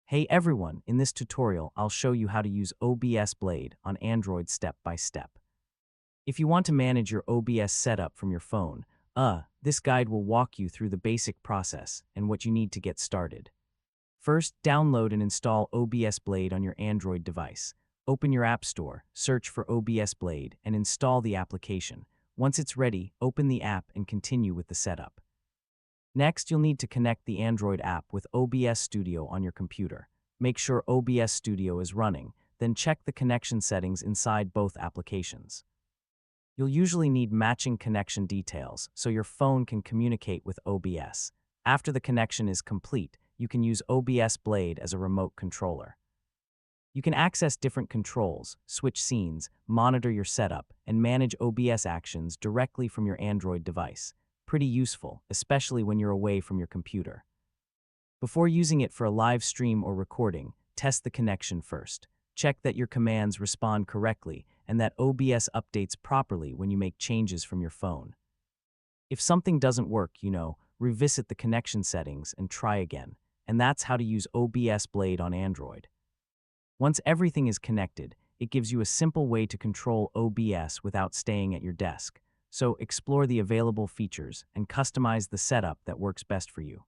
Hey everyone, in this tutorial I'll show you how to use OBS Blade on Android step by step. If you want to manage your OBS setup from your phone, this guide will walk you through the basic process and what you need to get started. First, download and install OBS Blade on your Android device. Open your App Store, search for OBS Blade, and install the application. Once it's ready, open the app and continue with the setup. Next, you'll need to connect the Android app with OBS Studio on your computer. Make sure OBS Studio is running, then check the connection settings inside both applications. You'll usually need matching connection details so your phone can communicate with OBS. After the connection is complete, you can use OBS Blade as a remote controller. You can access different controls, switch scenes, monitor your setup, and manage OBS actions directly from your Android device. Pretty useful, especially when you're away from your computer. Before using it for a live stream or recording, test the connection first. Check that your commands respond correctly and that OBS updates properly when you make changes from your phone. If something doesn't work, revisit the connection settings and try again. And that's how to use OBS Blade on Android. Once everything is connected, it gives you a simple way to control OBS without staying at your desk. So explore the available features and customize the setup that works best for you.